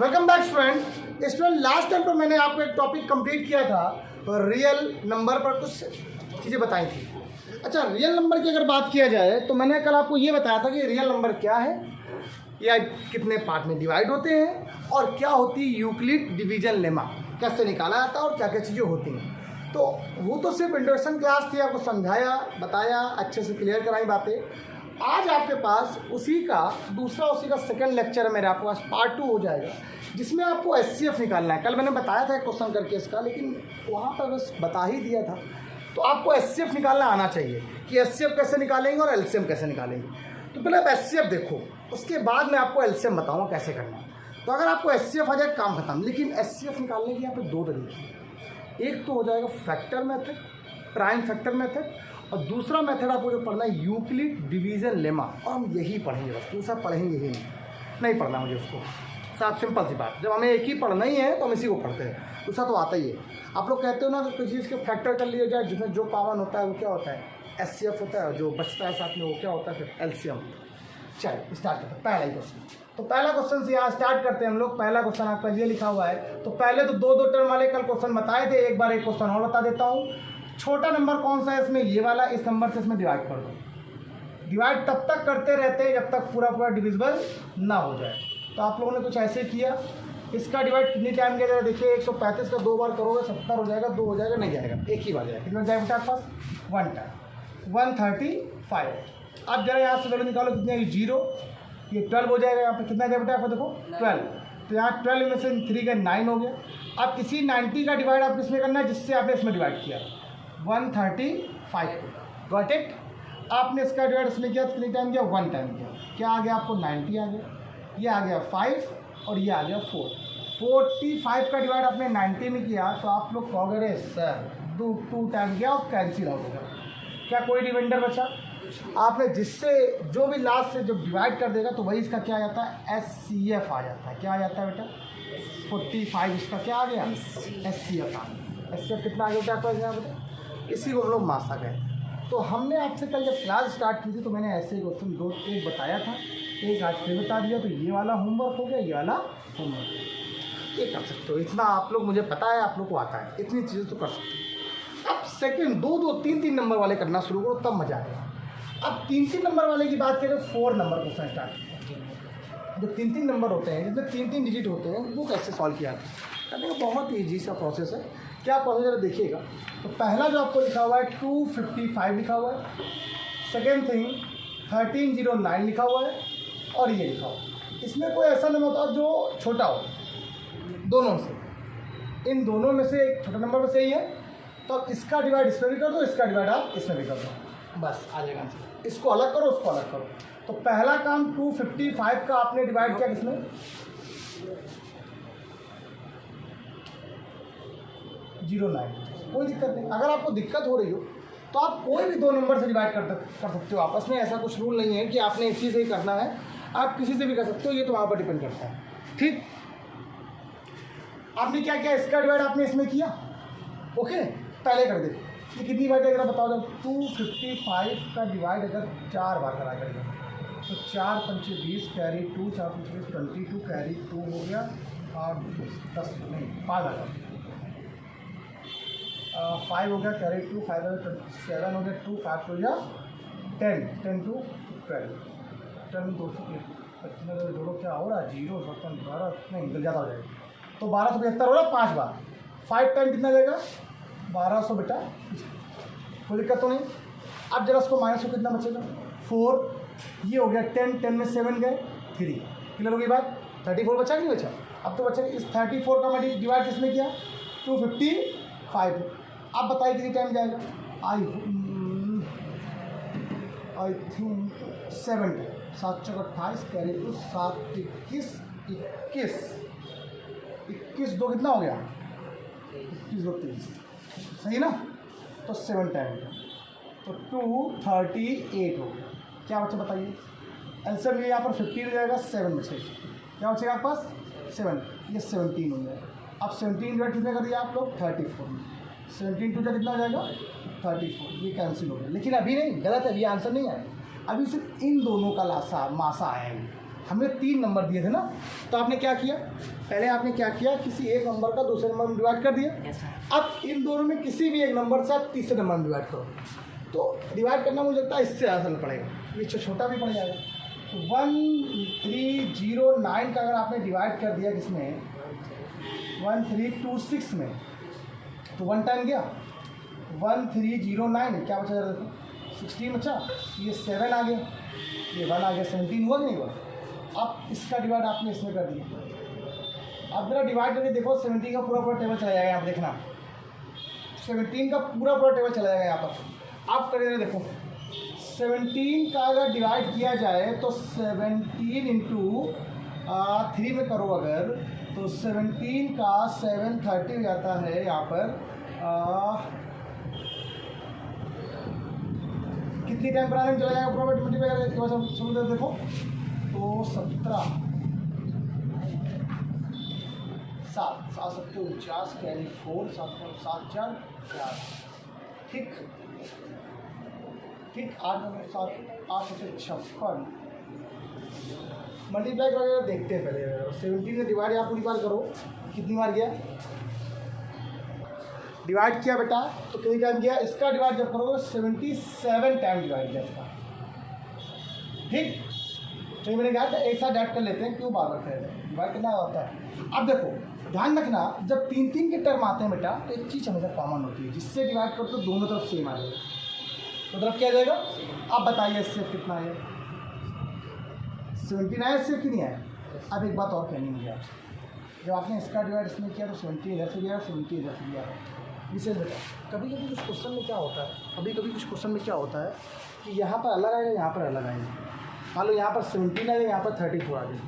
Welcome back student. Last time पर मैंने आपको एक टॉपिक कंप्लीट किया था और रियल नंबर पर कुछ चीज़ें बताई थी। अच्छा, रियल नंबर की अगर बात किया जाए तो मैंने कल आपको ये बताया था कि रियल नंबर क्या है या कितने पार्ट में डिवाइड होते हैं और क्या होती है यूक्लिड डिवीजन लेमा, कैसे निकाला जाता है और क्या क्या चीज़ें होती हैं। तो वो तो सिर्फ इंट्रोडक्शन क्लास थी, आपको समझाया, बताया, अच्छे से क्लियर कराई बातें। आज आपके पास उसी का सेकंड लेक्चर है, मेरे आपके पास पार्ट 2 हो जाएगा, जिसमें आपको एचसीएफ निकालना है। कल मैंने बताया था एक क्वेश्चन करके इसका, लेकिन वहाँ पर बस बता ही दिया था। तो आपको एचसीएफ निकालना आना चाहिए कि एचसीएफ कैसे निकालेंगे और एलसीएम कैसे निकालेंगे। तो पहले आप एचसीएफ देखो, उसके बाद मैं आपको एलसीएम बताऊँगा कैसे करना है। तो अगर आपको एचसीएफ आ जाए काम खत्म। लेकिन एचसीएफ निकालने के यहाँ पर दो तरीके हैं। एक तो हो जाएगा factor method, prime factor method, और दूसरा मेथड आपको जो पढ़ना है यूक्लिड डिवीजन लेमा। और हम यही पढ़ेंगे, बस दूसरा पढ़ेंगे ही नहीं पढ़ना मुझे उसको। साफ सिंपल सी बात, जब हमें एक ही पढ़ना ही है तो हम इसी को पढ़ते हैं, दूसरा तो आता ही है। आप लोग कहते हो ना कि किसी चीज़ के फैक्टर कर लिया जाए, जिसमें जो कॉमन होता है वो क्या होता है, एचसीएफ होता है, जो बचता है साथ में वो क्या होता है, फिर एलसीएम। चलिए स्टार्ट करते हैं पहला ही क्वेश्चन। तो पहला क्वेश्चन से यहाँ स्टार्ट करते हैं हम लोग। पहला क्वेश्चन आपका ये लिखा हुआ है। तो पहले तो दो टर्म वाले कल क्वेश्चन बताए थे, एक बार एक क्वेश्चन और बता देता हूँ। छोटा नंबर कौन सा है इसमें, ये वाला, इस नंबर से इसमें डिवाइड कर दो। डिवाइड तब तक करते रहते हैं जब तक पूरा डिविजिबल ना हो जाए। तो आप लोगों ने कुछ ऐसे किया, इसका डिवाइड कितनी टाइम किया जाएगा, देखिए 135 का 2 बार करोगे 70 हो जाएगा, 2 हो जाएगा, नहीं जाएगा, एक ही बार जाएगा। कितना जाएगा बेटा आपके पास, 1 टाइम 135। अब जरा यहाँ से वैल्यू निकालो, कितनी आएगी 0, ये 12 हो जाएगा। यहाँ पे कितना जाएगा बेटा आपको, देखो 12। तो यहाँ 12 में से 3 का 9 हो गया। अब इसी 90 का डिवाइड आप इसमें करना है जिससे आपने इसमें डिवाइड किया 135। Got it. आपने इसका डिवाइड इसमें किया तो कितनी टाइम किया, 1 टाइम किया। क्या आ गया आपको, 90 आ गया, ये आ गया 5 और ये आ गया 4। 45 का डिवाइड आपने 90 में किया तो आप लोग कहोगे रे सर 2 टाइम किया और कैंसिल हो गया। क्या कोई रिमाइंडर बचा? आपने जिससे जो भी लास्ट से जब डिवाइड कर देगा तो वही इसका क्या आ जाता है, एचसीएफ आ जाता है। क्या आ जाता है बेटा, 45 इसका क्या आ गया, एचसीएफ आ गया। एचसीएफ कितना आ गया बेटा आपका यहाँ बेटा, इसी को हम लोग मासा गए। तो हमने आपसे कल जब क्लास स्टार्ट की थी तो मैंने ऐसे ही क्वेश्चन एक बताया था, एक आज फिर बता दिया। तो ये वाला होमवर्क हो गया, ये वाला होमवर्क, ये कर सकते हो। इतना आप लोग, मुझे पता है आप लोग को आता है, इतनी चीज़ें तो कर सकते हो। अब सेकंड 2 3 नंबर वाले करना शुरू करो, तब मजा आएगा। अब 3 नंबर वाले की बात करें, 4 नंबर क्वेश्चन स्टार्ट। जो 3 नंबर होते हैं, जिसमें 3 डिजिट होते हैं, वो कैसे सॉल्व किया जाता है, करने का बहुत ईजी सा प्रोसेस है। क्या प्रोसेस है देखिएगा। तो पहला जो आपको लिखा हुआ है 255 लिखा हुआ है। सेकेंड थिंग 1309 लिखा हुआ है और ये लिखा हुआ है। इसमें कोई ऐसा नंबर होता जो छोटा हो, दोनों से, इन दोनों में से एक छोटा नंबर में से ही है। तो अब इसका डिवाइड इसमें भी कर दो, इसका डिवाइड आप इसमें भी कर दो, बस आ जाएगा आंसर। इसको अलग करो, उसको अलग करो। तो पहला काम 255 का आपने डिवाइड किया किसमें, 09। कोई दिक्कत नहीं। अगर आपको दिक्कत हो रही हो तो आप कोई भी 2 नंबर से डिवाइड कर सकते हो आपस में। ऐसा कुछ रूल नहीं है कि आपने इसी से ही करना है, आप किसी से भी कर सकते हो, ये तो वहाँ पर डिपेंड करता है। ठीक, आपने क्या किया, इसका डिवाइड आपने इसमें किया, ओके, पहले कर दे। ये कितनी बार अगर बताओ, जब 255 का डिवाइड अगर 4 बार करा करेगा तो 4 पंचे 20 कैरी 2, 4 पंचे 20 22 कैरी 2 हो गया, और 10 नहीं 5 आ गया, 5 हो गया कैरी 2, 5 हो गया 7 हो गया 2, 5 हो गया 10, 10 to 12, 10 200 जोड़ो, क्या हो रहा है 0 12 नहीं ज़्यादा हो जाएगा। तो 1275 हो रहा 5 बार, 5 टाइम कितना जाएगा 1200 बेटा, कोई दिक्कत तो नहीं। अब जरा उसको माइनस को कितना बचेगा 4, ये हो गया 10 में 7 गए 3, क्लियर हो गई बात। 34 बचा कि नहीं बचा, अब तो बचा। इस 34 का मैंने डिवाइड किसमें किया 255। अब बताइए कितनी टाइम जाएगा, आई थिंक 7 टाइम, 7 चौक 28 कैरी टू 7 21 21 2 कितना हो गया 21 2 30, सही ना। तो 7 टाइम तो 238 हो गया। क्या बच्चा बताइए, एल्सियम ये यहाँ पर 15 हो जाएगा, 7 बचेगा, क्या बचेगा आपके पास 7, ये 17 हो जाएगा। अब 17 डिवाइड कितने कर दिया आप लोग 34 में, 17 टू कितना हो जाएगा 34, ये कैंसिल हो गया। लेकिन अभी नहीं, गलत है, ये आंसर नहीं आया, अभी सिर्फ इन दोनों का मासा आया है। हमने 3 नंबर दिए थे ना, तो आपने क्या किया, पहले आपने क्या किया, किसी एक नंबर का दूसरे नंबर में डिवाइड कर दिया। अब इन दोनों में किसी भी एक नंबर से आप तीसरे नंबर में डिवाइड करो, तो डिवाइड करना मुझे लगता है इससे आसान पड़ेगा, ये छोटा भी पड़ जाएगा। तो 1309 का अगर आपने डिवाइड कर दिया किसमें, 1326 में, तो 1 टाइम गया, 1309 क्या बचा, देखो 16 बचा, ये 7 आ गया, ये 1 आ गया, 17 हुआ कि नहीं हुआ। अब इसका डिवाइड आपने इसमें कर दिया। अब मेरा डिवाइड करके देखो, 17 का पूरा टेबल चला जाएगा, आप देखना 17 का पूरा टेबल चला जाएगा यहाँ पर। आप करेंगे देखो 17 का अगर डिवाइड किया जाए तो 17 इंटू 3 में करो अगर, तो 17 का 730 हो जाता है यहाँ पर। कितनी टाइम बनाने में चला जाएगा प्रॉपर्टी मल्टीप्लाई समझ देखो, तो 17 7 7 49 कैरी 4 7 7 4 ठीक 8 7 8 56 मल्टीप्लाई करके देखते हैं पहले। 17 का डिवाइड आप पूरी बार करो, कितनी बार गया डिवाइड किया बेटा, तो कितनी टाइम गया, इसका डिवाइड जब करोगे 77 टाइम डिवाइड किया इसका, ठीक। तो मैंने कहा था एक साथ ऐड कर लेते हैं, क्यों बार बार करें, डिवाइड करना होता है। अब देखो ध्यान रखना, जब 3 के टर्म आते हैं बेटा, तो एक चीज़ हमेशा कॉमन होती है, जिससे डिवाइड करो तो दोनों तरफ सेम आ जाएगा, तो तरफ क्या आ जाएगा। आप बताइए इससे कितना है, 17 आया, इससे कितनी है। अब एक बात और कहनी मुझे, जब आपने इसका डिवाइड इसमें किया तो 17 इधर से गया, 17 इधर से गया। विशेष बेटा कभी कभी कुछ क्वेश्चन में क्या होता है, कुछ क्वेश्चन में क्या होता है कि यहाँ पर अलग आएगा, यहाँ पर अलग आएगा। मान लो यहाँ पर 17 आएगा, यहाँ पर 34 आ गया,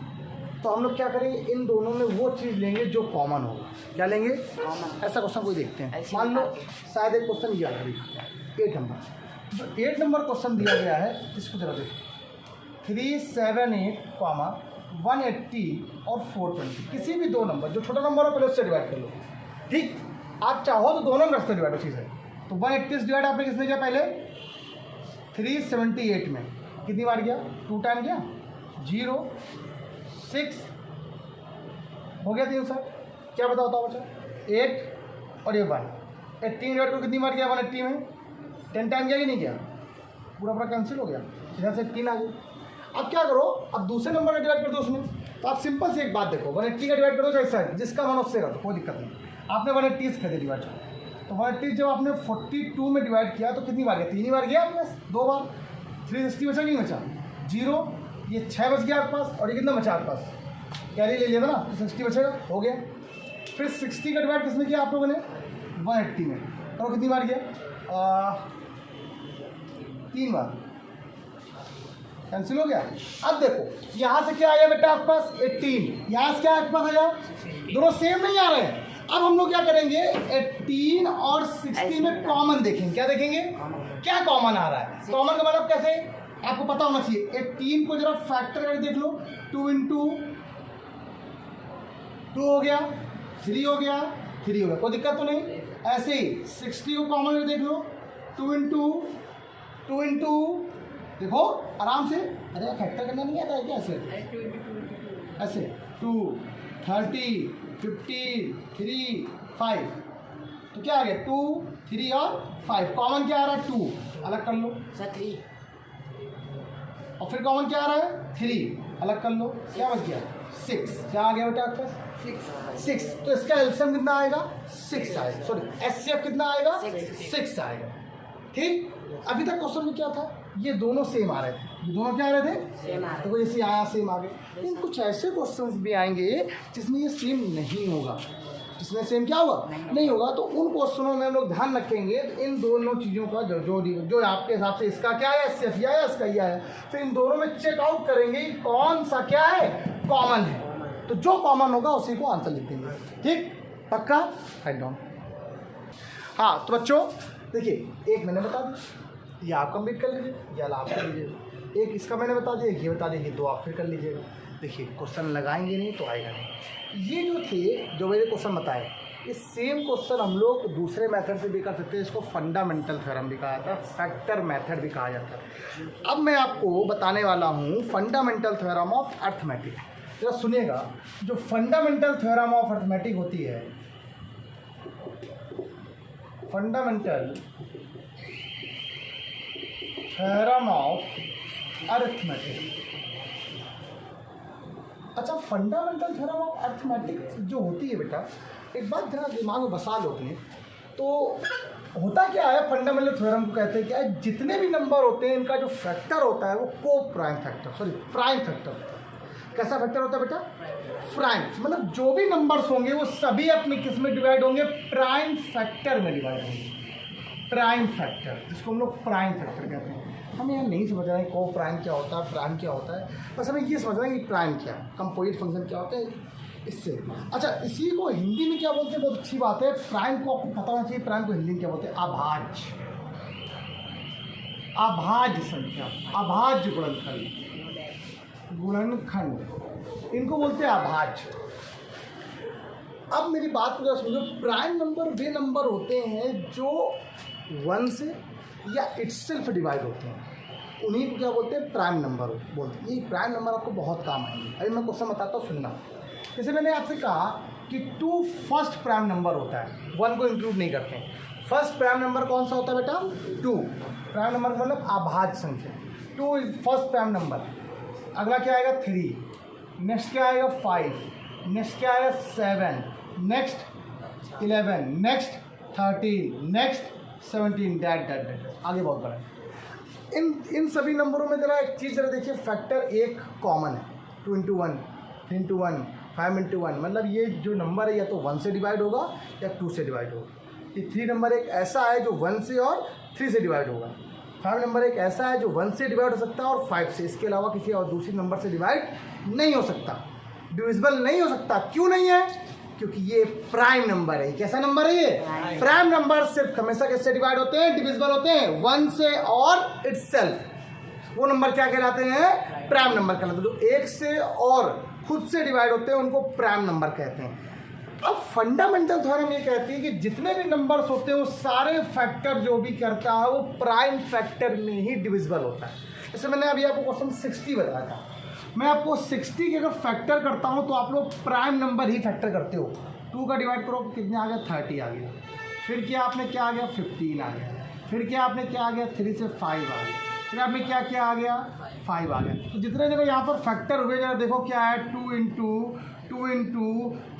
तो हम लोग क्या करेंगे, इन दोनों में वो चीज़ लेंगे जो कॉमन होगा। क्या लेंगे, ऐसा क्वेश्चन कोई देखते हैं। मान लो शायद एक क्वेश्चन ये आएगा 8 नंबर, जो 8 नंबर क्वेश्चन दिया गया है, इसको जरा देखो, 378, 180 और 420, किसी भी 2 नंबर, जो छोटा नंबर हो पहले उससे डिवाइड कर लो, ठीक। आप चाहो तो दोनों में रखते डिवाइड उसी से। तो 180 डिवाइड आपने किसने किया, पहले 378 में कितनी बार गया, 2 टाइम गया, 0 6 हो गया 3 सर, क्या बताओ होता बच्चा 8 और ये 1, 18 डिवाइड को कितनी बार गया, 180 में 10 टाइम गया कि नहीं गया, पूरा कैंसिल हो गया, इधर से 3 आ गई। अब क्या करो, अब दूसरे नंबर का डिवाइड कर दो उसमें, तो आप सिंपल से एक बात देखो, 180 का डिवाइड करो जैसा है, जिसका मन उससे कर दो, कोई दिक्कत नहीं। आपने 180 कर दिया डिवाइड, तो 180 जब आपने 42 में डिवाइड किया तो कितनी बार गया, 3 ही बार गया आपके पास, 2 बार, 360 बचा नहीं बचा, 0, ये 6 बच गया आपके पास, और ये कितना बचा आपके पास, कैरी ले लिया था ना, तो 60 बचेगा, हो गया। फिर 60 का डिवाइड किसमें किया आप लोगों ने, 180 में, और कितनी बार गया, 3 बार, कैंसिल हो गया। अब देखो यहाँ से क्या आया बेटा आपके पास 18, यहाँ से क्या आपके पास आया, दोनों सेम नहीं आ रहे हैं। अब हम लोग क्या करेंगे, 18 और 60 में कॉमन देखेंगे, क्या देखेंगे, क्या कॉमन आ रहा है। कॉमन का मतलब कैसे, आपको पता होना चाहिए। 18 को जरा फैक्टर करके देख लो, 2 इंटू 2 हो गया, 3 हो गया, 3 हो गया, कोई दिक्कत तो नहीं। ऐसे ही 60 को कॉमन करके देख लो, 2 इंटू देखो आराम से, अरे फैक्टर करना नहीं आता है क्या, ऐसे 2 30 15 3 5, तो क्या आ गया 2 3 और 5, कॉमन क्या आ रहा है 2, अलग कर लो सर 3, और फिर कॉमन क्या आ रहा है 3, अलग कर लो, क्या बच गया 6, क्या आ गया बेटा आपके पास 6, तो इसका एलसीएम कितना आएगा 6 आएगा, सॉरी एचसीएफ कितना आएगा 6 आएगा, ठीक। अभी तक क्वेश्चन में क्या था, ये दोनों सेम आ रहे थे, ये दोनों क्या आ रहे थे सेम आ रहे थे, तो जैसे आया सेम आ गए। लेकिन कुछ ऐसे क्वेश्चंस भी आएंगे जिसमें ये सेम नहीं होगा, जिसमें सेम क्या होगा नहीं होगा, तो उन क्वेश्चनों में हम लोग ध्यान रखेंगे इन दोनों चीज़ों का जो आपके हिसाब से इसका क्या है एचसीएफ या इसका यह है, फिर इन दोनों में चेकआउट करेंगे कौन सा क्या है कॉमन है, तो जो कॉमन होगा उसी को आंसर लिख देंगे, ठीक, पक्का, राइट डाउन। हाँ तो बच्चों देखिए, एक मैंने बता दी, ये आप कंप्लीट कर लीजिए, या आप कर लीजिए, एक इसका मैंने बता दिया, ये बता दीजिए, 2 आप फिर कर लीजिएगा। देखिए क्वेश्चन लगाएंगे नहीं तो आएगा नहीं। ये जो थे, जो मैंने क्वेश्चन बताए, इस सेम क्वेश्चन हम लोग दूसरे मेथड से भी कर सकते हैं, इसको फंडामेंटल थ्योरम भी कहा जाता है, फैक्टर मेथड भी कहा जाता है। अब मैं आपको बताने वाला हूँ फंडामेंटल थ्योरम ऑफ अर्थमेटिक। जरा सुनिएगा, जो फंडामेंटल थ्योरम ऑफ अर्थमेटिक होती है, फंडामेंटल थ्योरम ऑफ अर्थमेटिक। अच्छा, फंडामेंटल थ्योरम ऑफ अर्थमेटिक जो होती है बेटा, एक बात जरा दिमाग में बसा लो अपने, तो होता क्या है, फंडामेंटल थ्योरम को कहते हैं क्या है, जितने भी नंबर होते हैं इनका जो फैक्टर होता है वो को प्राइम फैक्टर, प्राइम फैक्टर होता है। कैसा फैक्टर होता है बेटा? प्राइम, मतलब जो भी नंबर्स होंगे वो सभी अपने किस में डिवाइड होंगे? प्राइम फैक्टर में डिवाइड होंगे। प्राइम फैक्टर, जिसको हम लोग प्राइम फैक्टर कहते हैं। हमें यहाँ नहीं समझ रहे हैं को प्राइम क्या होता है, प्राइम क्या होता है, बस हमें ये समझ रहे हैं कि प्राइम क्या है, कंपोजिट फंक्शन क्या होता है इससे। अच्छा, इसी को हिंदी में क्या बोलते हैं? बहुत अच्छी बात है, प्राइम को आपको पता होना चाहिए, प्राइम को हिंदी में क्या बोलते हैं? अभाज्य, अभाज्य संख्या, अभाज्य गुणनखंड, गुणनखंड इनको बोलते हैं अभाज्य। अब मेरी बात को समझो, प्राइम नंबर वे नंबर होते हैं जो 1 से या इटसेल्फ डिवाइड होते हैं, उन्हीं को क्या बोलते हैं? प्राइम नंबर बोलते हैं। ये प्राइम नंबर आपको बहुत काम आएंगे। अभी मैं क्वेश्चन बताता हूँ, सुनना। जैसे मैंने आपसे कहा कि 2 फर्स्ट प्राइम नंबर होता है, 1 को इंक्लूड नहीं करते हैं। फर्स्ट प्राइम नंबर कौन सा होता है बेटा? 2 प्राइम नंबर मतलब अभाज्य संख्या, 2 इज फर्स्ट प्राइम नंबर। अगला क्या आएगा? 3, नेक्स्ट क्या आएगा? 5, नेक्स्ट क्या आएगा? 7, नेक्स्ट 11, नेक्स्ट 13, नेक्स्ट 17, डैट आगे बहुत बड़ा है। इन सभी नंबरों में जरा एक चीज़ जरा देखिए, फैक्टर एक कॉमन है, 2 into 1, 3 into 1, 5 into 1, मतलब ये जो नंबर है या तो 1 से डिवाइड होगा या 2 से डिवाइड होगा। ये 3 नंबर एक ऐसा है जो 1 से और 3 से डिवाइड होगा। 5 नंबर एक ऐसा है जो 1 से डिवाइड हो सकता है और 5 से, इसके अलावा किसी और दूसरी नंबर से डिवाइड नहीं हो सकता, डिविजिबल नहीं हो सकता। क्यों नहीं है? क्योंकि ये प्राइम नंबर है। कैसा नंबर है ये? प्राइम नंबर सिर्फ हमेशा किससे डिवाइड होते हैं? डिविजिबल होते हैं, 1 से और इटसेल्फ। वो नंबर क्या कहलाते हैं? प्राइम नंबर कहलाते हैं। जो 1 से और खुद से डिवाइड होते हैं उनको प्राइम नंबर कहते हैं। अब फंडामेंटल थ्योरम ये कहती है कि जितने भी नंबर्स होते हैं वो सारे फैक्टर जो भी करता है वो प्राइम फैक्टर में ही डिविजिबल होता है। जैसे मैंने अभी आपको क्वेश्चन 60 बताया था, मैं आपको 60 के अगर फैक्टर करता हूं तो आप लोग प्राइम नंबर ही फैक्टर करते हो। 2 का डिवाइड करो, कितने आ गया? 30 आ गया। फिर क्या आपने क्या आ गया? 15 आ गया। फिर क्या आपने क्या आ गया? 3 से 5 आ गया। फिर आपने क्या क्या आ गया? 5 आ गया। तो जितने जगह यहाँ पर फैक्टर हुए जरा देखो क्या है? 2 into 2 into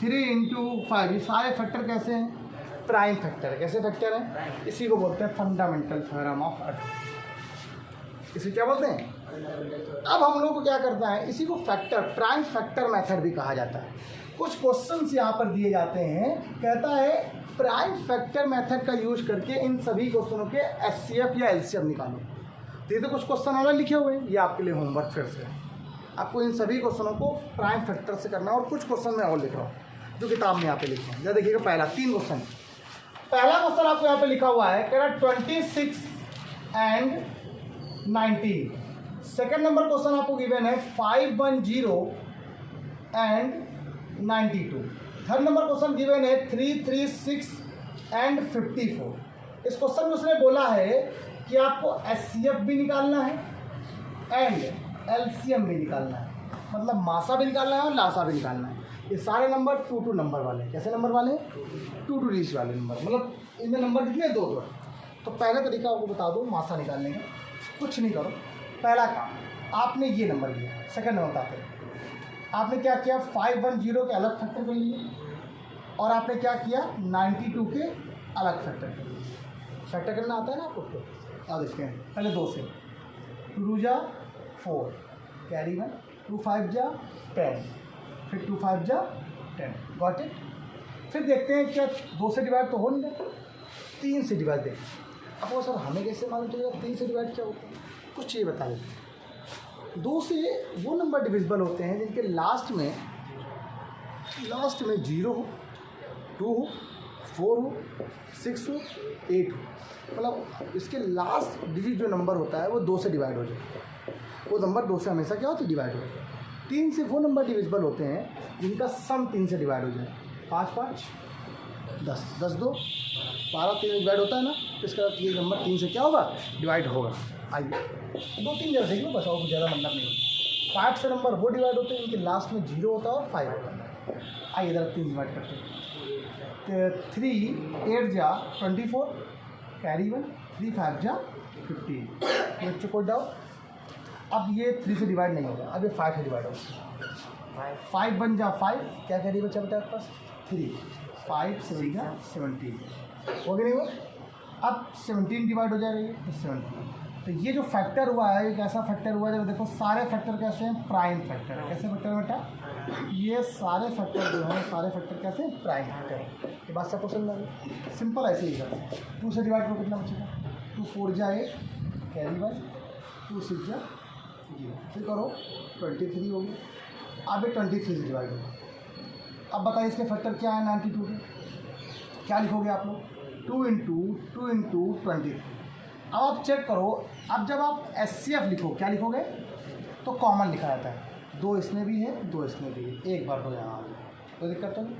3 into 5, ये सारे फैक्टर कैसे हैं? Prime factor. कैसे फैक्टर हैं? इसी को बोलते हैं फंडामेंटल थ्योरम ऑफ अर्थमेटिक। इसे क्या बोलते हैं? अब हम लोग को क्या करना है, इसी को फैक्टर, प्राइम फैक्टर मेथड भी कहा जाता है। कुछ क्वेश्चंस यहाँ पर दिए जाते हैं, कहता है प्राइम फैक्टर मेथड का यूज करके इन सभी क्वेश्चनों के एचसीएफ या एलसीएम निकालो। तो ये तो कुछ क्वेश्चन अलग लिखे हुए हैं, ये आपके लिए होमवर्क फिर से। आपको इन सभी क्वेश्चनों को प्राइम फैक्टर से करना है और कुछ क्वेश्चन मैं और लिख रहा हूँ जो किताब में यहाँ पे लिखे हैं। जरा देखिएगा, पहला 3 क्वेश्चन। पहला क्वेश्चन आपको यहाँ पे लिखा हुआ है, कह रहा 26 and 19। सेकेंड नंबर क्वेश्चन आपको गिवन है 510 and 92। Third number question given है 336 and 54। इस क्वेश्चन में उसने बोला है कि आपको एचसीएफ भी निकालना है एंड एलसीएम भी निकालना है, मतलब मासा भी निकालना है और लासा भी निकालना है। ये सारे नंबर 2 नंबर वाले। कैसे नंबर वाले? 2 डिजिट वाले नंबर, मतलब इनमें नंबर कितने? 2 2। तो पहला तरीका आपको बता दो मासा निकालने का। कुछ नहीं करो, पहला काम आपने ये नंबर लिया, सेकंड नंबर बताते हैं। आपने क्या किया? 510 के अलग फैक्टर कर लिए और आपने क्या किया? 92 के अलग फैक्टर कर लिए। फैक्टर करना आता है ना आपको? तो अब देखते हैं, पहले 2 से 2 जा 4, कैरी 1, 2 5 जा 10, फिर 2 5 जा 10, गॉट इट। फिर देखते हैं क्या 2 से डिवाइड तो हो नहीं रहा, 3 से डिवाइड देखते। अब वो सर हमें कैसे मालूम चलेगा 3 से डिवाइड क्या होता है? कुछ चीज़ बता देते। 2 से वो नंबर डिविजिबल होते हैं जिनके लास्ट में 0 हो, 2 हो, 4 हो, 6 हो, 8 हो, मतलब इसके लास्ट डिजिट जो नंबर होता है वो 2 से डिवाइड हो जाए। वो नंबर 2 से हमेशा क्या होती है? डिवाइड हो जाए। 3 से वो नंबर डिविजिबल होते हैं जिनका सम 3 से डिवाइड हो जाए। 5 5, 10 10 2 12 3 डिवाइड होता है ना, तो इसका ये नंबर 3 से क्या होगा डिवाइड होगा। आइए 2-3 जगह देख लो बस, और ज़्यादा मतलब नहीं होता। 5 से नंबर वो डिवाइड होते हैं, इनके लास्ट में 0 होता है और 5 होता है। आइए इधर 3 डिवाइड करते हैं। 3 8 जा 24 कैरी 1, 3 5 जा 15। बच्चों कोई डाउट? अब ये 3 से डिवाइड नहीं होगा, अब ये 5 से डिवाइड होगा। 5 1 जा 5, क्या कैरी बचा बेटा आपके पास 3, 5 7 जा 17 हो गया नहीं वो। अब 17 डिवाइड हो जाएगा ये तो 17। तो ये जो फैक्टर हुआ है एक ऐसा फैक्टर हुआ है जब देखो सारे फैक्टर कैसे हैं प्राइम फैक्टर है। कैसे फैक्टर बेटा? ये सारे फैक्टर जो हैं सारे फैक्टर कैसे हैं प्राइम फैक्टर है। ये बात सबको समझ लगे, सिंपल ऐसे ही करते हैं। 2 से डिवाइड करो कितना बचेगा 2 4 जा 8 कैरी 1, 2 6 जा 0, फिर करो 23 होगी। अब ये 23 से डिवाइड होगा। अब बताइए इसके फैक्टर क्या है 92 के, क्या लिखोगे आप लोग 2 इंटू 23। अब आप चेक करो, अब जब आप SCF लिखो क्या लिखोगे तो कॉमन लिखा जाता है, 2 इसमें भी है 2 इसमें भी है, एक बार हो यहाँ आ गया कोई दिक्कत तो नहीं।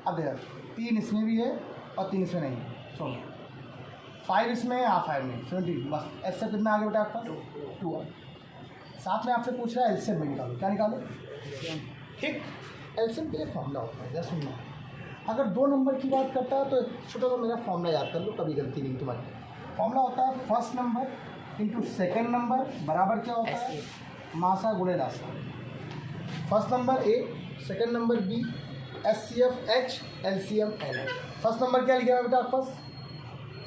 अब देखो 3 इसमें भी है और 3 इसमें नहीं है, चलो 5 इसमें है 5 में 17 बस। SCF कितना आ गया बेटा आपका 2। साथ में आपसे पूछ रहा है एलसीएम में निकालो, क्या निकालो ठीक। एलसीएम के लिए फॉर्मूला होता है जैसे सुनना, अगर 2 नंबर की बात करता है तो छोटा सा मेरा फॉर्मूला याद कर लो, कभी गलती नहीं तुम्हारी। फॉर्मूला होता है first number into second number बराबर क्या होता है मासा गुणे लासा। First number A, second number B, SCF H, LCM L। First number क्या लिखा है बेटा आपके पास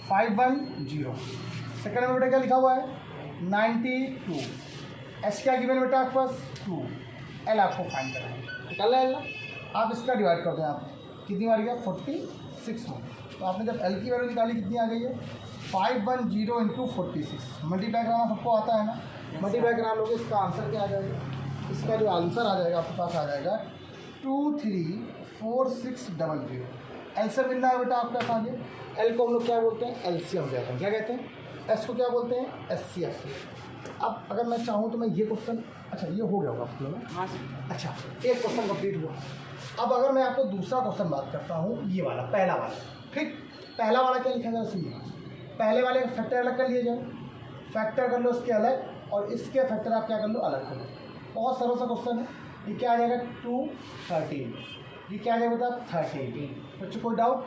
510। सेकेंड नंबर बेटा क्या लिखा हुआ है 92। एच क्या गिवन बेटा आपके पास 2, एल आपको फाइंड करना है, निकालना है एल। आप इसका डिवाइड करते हैं, आप कितनी बार गया 46 में। तो आपने जब एल की वैल्यू निकाली कितनी आ गई है 510 इंटू 46। मल्टीप्लाई कराना सबको आता है ना, मल्टीप्लाई करा लोगे इसका आंसर क्या आ जाएगा, इसका जो आंसर आ जाएगा आपके पास आ जाएगा 234600। एल्सर मिलना है बेटा आपके पास आगे। एल को हम लोग क्या बोलते हैं एलसीएम कहते हैं, क्या कहते हैं, एस को क्या बोलते हैं SCF। अब अगर मैं चाहूँ तो मैं ये क्वेश्चन, अच्छा ये हो गया होगा आप लोगों में, अच्छा एक क्वेश्चन कंप्लीट हुआ। अब अगर मैं आपको दूसरा क्वेश्चन बात करता हूँ ये वाला पहला वाला, ठीक। पहला वाला क्या लिखा जाए सुनिए, पहले वाले फैक्टर अलग कर लिए जाए, फैक्टर कर लो इसके अलग और इसके फैक्टर आप क्या कर लो अलग कर लो। बहुत सरल सा क्वेश्चन है। ये क्या आ जाएगा 213, ये क्या आ जाएगा बेटा 13। बच्चों कोई डाउट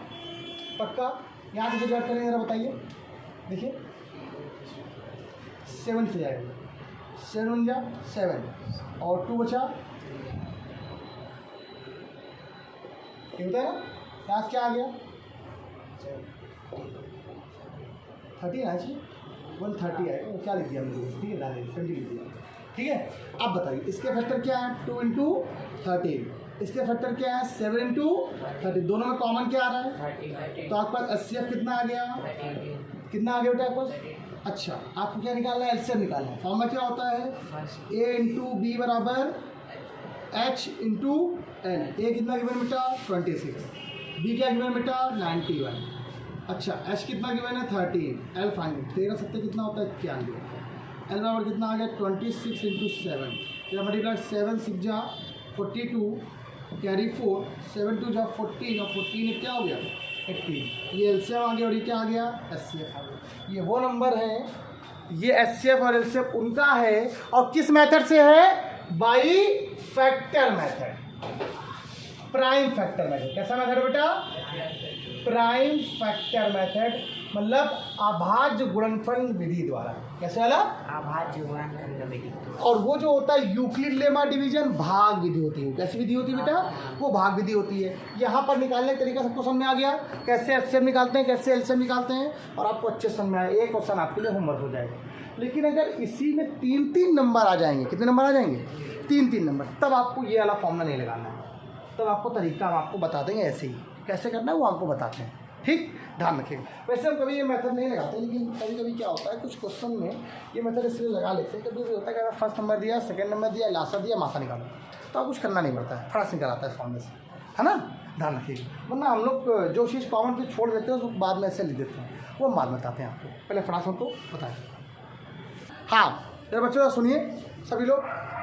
पक्का? यहाँ से डिवाइड करेंगे ज़रा बताइए, देखिए 7 से जाएगा 7 जा 7 और 2 बचा, ये होता है ना लास्ट क्या आ गया 30 आना चाहिए 130 है, वो क्या लिख दिया हमने, ठीक है डाले 20 लिख दिया, ठीक है। अब बताइए इसके फैक्टर क्या है 2 इंटू 13, इसके फैक्टर क्या है 7 इंटू 30, दोनों में कॉमन क्या आ रहा है तो आपके पास SCF कितना आ गया, कितना आ गया बेटा आपके पास। अच्छा आपको क्या निकालना है एलसीएम निकालना है। फॉर्मूला क्या होता है A इंटू बी बराबर H इंटू N। ए कितना गिवन बेटा 26, बी क्या गिवन बेटा 91, अच्छा H कितना गिवन है 13, एल फाइंड 13 सत्तर कितना होता है 91, एल बराबर कितना आ गया 26 इंटू 7, या मल्टीप्लाई 7 6 जा 42 कैरी 4 7 2 जा 14 और 14 क्या हो गया 18। ये एलसीएम आ गया और ये क्या आ गया SCF आ गया। ये वो नंबर है, ये SCF और LCM उनका है और किस मेथड से है by factor method, prime factor method. कैसा मेथड बेटा प्राइम फैक्टर मेथड, मतलब अभाज्य गुणनफल विधि द्वारा। कैसे वाला अभाज्य गुणनफल विधि। और वो जो होता है यूक्लिड लेमा डिवीजन भाग विधि होती है। कैसी विधि होती है बेटा वो भाग विधि होती है। यहाँ पर निकालने का तरीका सबको समझ में आ गया, कैसे एलसीएम निकालते हैं कैसे एलसीएम निकालते हैं, और आपको अच्छे समझ में आया। एक क्वेश्चन आपके लिए होमवर्क हो जाएगा। लेकिन अगर इसी में 3-3 नंबर आ जाएंगे, कितने नंबर आ जाएंगे 3-3 नंबर, तब आपको ये वाला फॉर्मूला नहीं लगाना है, तब आपको तरीका हम आपको बता देंगे ऐसे ही कैसे करना है वो आपको बताते हैं, ठीक। ध्यान रखिएगा। वैसे हम कभी ये मेथड नहीं लगाते, लेकिन कभी कभी क्या होता है कुछ क्वेश्चन में ये मेथड इसलिए लगा लेते हैं। कभी कभी होता है कि अगर फर्स्ट नंबर दिया, सेकंड नंबर दिया, लासा दिया, मासा निकालो, तो आप कुछ करना नहीं पड़ता है, फटाक निकल आता है फॉर्मूले से, है ना। ध्यान रखिएगा, वरना हम लोग जो चीज़ कॉमन पे छोड़ देते हैं उसको बाद में ऐसे लिख देते हैं, वो हम बाद में बताते हैं आपको, पहले फटाक से उनको बताएं। हाँ जरा बच्चों सुनिए सभी लोग,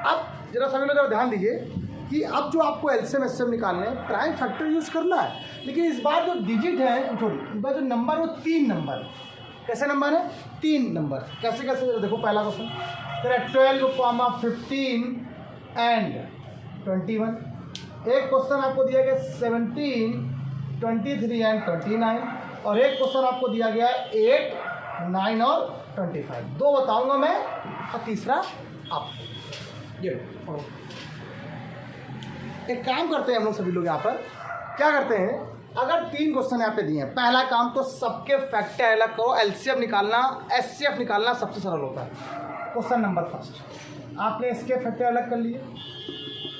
अब जरा सभी लोग जरा ध्यान दीजिए कि कि अब जो आपको एलसीएम एससीएम निकालने हैं प्राइम फैक्टर यूज़ करना है, लेकिन इस बार जो डिजिट है सॉरी इस बार जो नंबर वो 3 नंबर है। कैसे नंबर है? 3 नंबर। कैसे कैसे देखो पहला क्वेश्चन तेरा 12, 15 एंड 21। एक क्वेश्चन आपको दिया गया 17, 23 एंड 29 और एक क्वेश्चन आपको दिया गया 8, 9 और 25। 2 बताऊंगा मैं और तीसरा आपको। ये लो। एक काम करते हैं हम लोग सभी लोग यहाँ पर क्या करते हैं, अगर 3 क्वेश्चन यहाँ पे दिए हैं, पहला काम तो सबके फैक्टर अलग करो। एलसीएम निकालना एचसीएफ निकालना सबसे सरल होता है। क्वेश्चन नंबर फर्स्ट आपने इसके फैक्टर अलग कर लिए।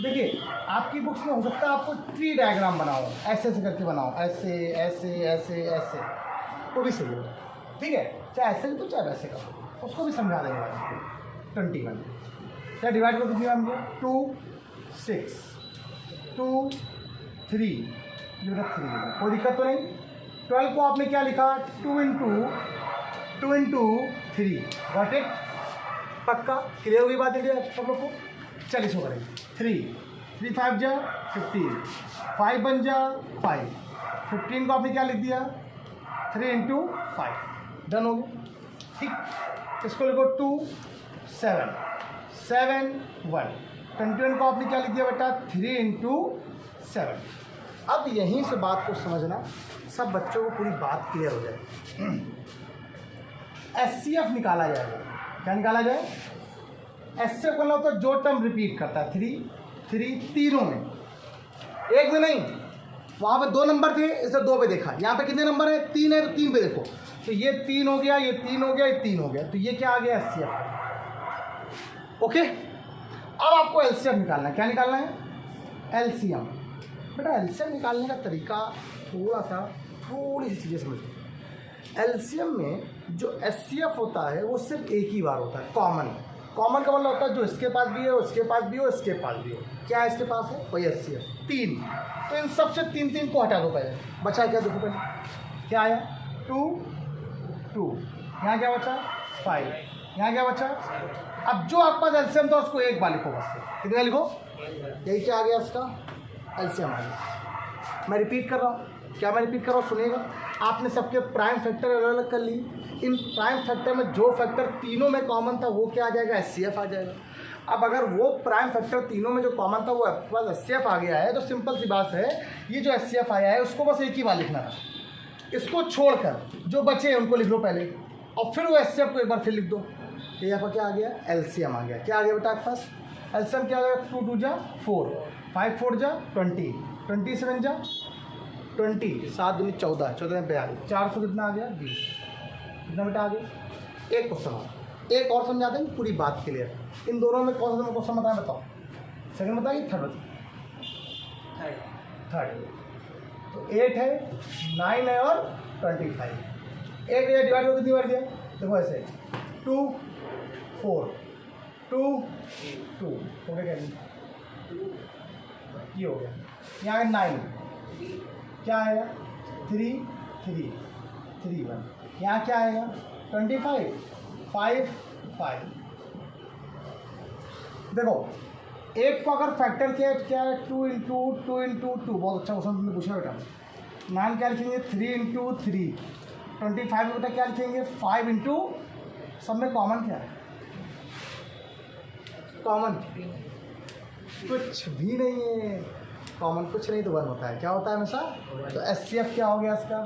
देखिए आपकी बुक्स में हो सकता है आपको ट्री डायग्राम बनाओ, ऐसे ऐसे करके बनाओ, ऐसे ऐसे ऐसे ऐसे, वो भी सही होगा, ठीक है। चाहे ऐसे तो चाहे वैसे करो, उसको भी समझा देंगे। 21 क्या डिवाइड कर दीजिए हम 2, 6, 2, 3 जो 3 कोई दिक्कत तो नहीं। 12 को आपने क्या लिखा 2 इंटू 3 गॉट इट। पक्का क्लियर होगी बात है सब लोग को। चलिए इसको करेंगे 3 5 जा 15, 5 बन जा 5, 15 को आपने क्या लिख दिया 3 इंटू 5 डन हो गया। ठीक इसको लिखो 2 7 7 1 21 को आपने क्या लिख दिया बेटा 3 इंटू 7। अब यहीं से बात को समझना, सब बच्चों को पूरी बात क्लियर हो जाए। एचसीएफ निकाला जाएगा। क्या निकाला जाए? एचसीएफ करना होता है जो टर्म रिपीट करता है 3 तीनों में, एक में नहीं। वहाँ पे 2 नंबर थे इसे 2 पे देखा, यहाँ पे कितने नंबर है 3 है तो 3 पे देखो, तो ये 3 हो गया, ये 3 हो गया, ये 3 हो गया, तो ये क्या आ गया एचसीएफ। ओके अब आपको एलसीएम निकालना है। क्या निकालना है? एलसीएम। बेटा एलसीएम निकालने का तरीका थोड़ी सी चीज़ें समझो। एलसीएम में जो एचसीएफ होता है वो सिर्फ एक ही बार होता है, कॉमन का मतलब होता है जो इसके पास भी है, उसके पास भी हो, इसके पास भी हो। क्या है इसके पास है? वही एचसीएफ 3। तो इन सबसे 3 को हटा दो पहले, बचा क्या देखो पहले क्या आया 2 यहाँ क्या बचा 5, यहाँ क्या बचा। अब जो आपके पास एलसीएम था उसको एक बार लिखो, बस कितना लिखो, यही क्या आ गया इसका एलसीएम आ गया। मैं रिपीट कर रहा हूँ, क्या मैं रिपीट कर रहा हूँ सुनिएगा। आपने सबके प्राइम फैक्टर अलग अलग कर लिए, इन प्राइम फैक्टर में जो फैक्टर तीनों में कॉमन था वो क्या आ जाएगा एचसीएफ आ जाएगा। अब अगर वो प्राइम फैक्टर तीनों में जो कॉमन था वो आपके पास एचसीएफ आ गया है, तो सिंपल सी बात है ये जो एचसीएफ आया है उसको बस एक ही बार लिखना था। इसको छोड़कर जो बचे हैं उनको लिख लो पहले और फिर वो एचसीएफ को एक बार फिर लिख दो। ये यहाँ पर क्या आ गया एलसीएम आ गया। क्या आ गया बेटा आपके पास एलसीएम क्या आ गया 2 2 जा 4, 5 4 जा 20, 27 जा 20, 7 दूनी 14, 14 में 42, 400 कितना आ गया 20। कितना बेटा आ गया। एक क्वेश्चन एक और समझा दें पूरी बात क्लियर। इन दोनों में कौन सा क्वेश्चन बताएं बताओ, सेकंड बताइए थर्ड बताइए। थर्ड तो 8 है 9 है और 25। एक डिवाइड हो कितनी बार दिया देखो ऐसे 2 4 2 2 हो गया ये हो गया। यहाँ 9 क्या आएगा 3 3 3 1, यहाँ क्या आएगा 25 5 5। देखो एक को अगर फैक्टर किया क्या है 2 इंटू 2, बहुत अच्छा क्वेश्चन तुमने पूछा बेटा। 9 क्या लिखेंगे 3 इंटू 3, 25 में बेटा क्या लिखेंगे 5 इंटू, सब में कॉमन क्या है कॉमन कुछ भी नहीं है, कॉमन कुछ नहीं तो 1 होता है। क्या होता है हमेशा? तो एचसीएफ क्या हो गया इसका,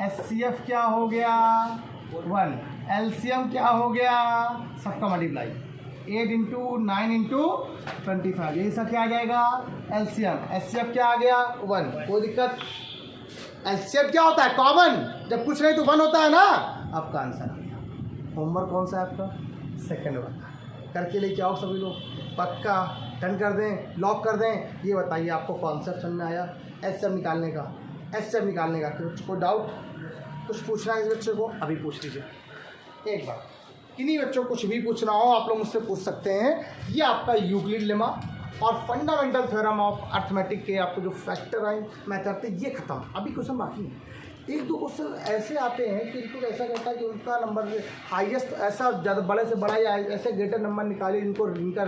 एचसीएफ क्या हो गया 1, एलसीएम क्या हो गया सबका मल्टीप्लाई 8 इंटू 9 इंटू 25, यही सब क्या आ जाएगा एलसीएम। एचसीएफ क्या आ गया 1, कोई दिक्कत। एचसीएफ क्या होता है कॉमन, जब कुछ नहीं तो 1 होता है ना। आपका आंसर आ गया। होमवर्क कौन सा है आपका सेकेंड वाला, करके लेके आओ सभी लोग, पक्का डन कर दें, लॉक कर दें। ये बताइए आपको कॉन्सेप्ट समझ में आया एचसीएफ निकालने का, एचसीएफ निकालने का। कोई डाउट कुछ पूछना है इस बच्चे को अभी पूछ लीजिए एक बार। किन्हीं बच्चों को कुछ भी पूछना हो आप लोग मुझसे पूछ सकते हैं। ये आपका यूक्लिड लेमा और फंडामेंटल थ्योरम ऑफ अर्थमेटिक के आपको जो फैक्टर आए मैथड थे ये खत्म, अभी क्वेश्चन बाकी है। एक दो क्वेश्चन ऐसे आते हैं कि इनको ऐसा कहता है कि उनका नंबर हाईएस्ट ऐसा ज़्यादा बड़े से बड़ा या ऐसे ग्रेटर नंबर निकालिए इनको इनका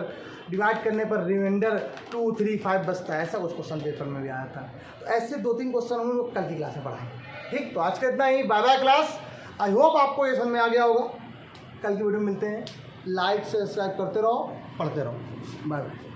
डिवाइड करने पर रिमाइंडर 2, 3, 5 बचता है, ऐसा उस क्वेश्चन पेपर में भी आया था। तो ऐसे 2-3 क्वेश्चन हम लोग कल की क्लास में पढ़ाएंगे। ठीक, तो आज का इतना ही। Bye bye class. I hope आपको ये समझ में आ गया होगा। कल की वीडियो में मिलते हैं। लाइक सब्सक्राइब करते रहो, पढ़ते रहो। Bye bye.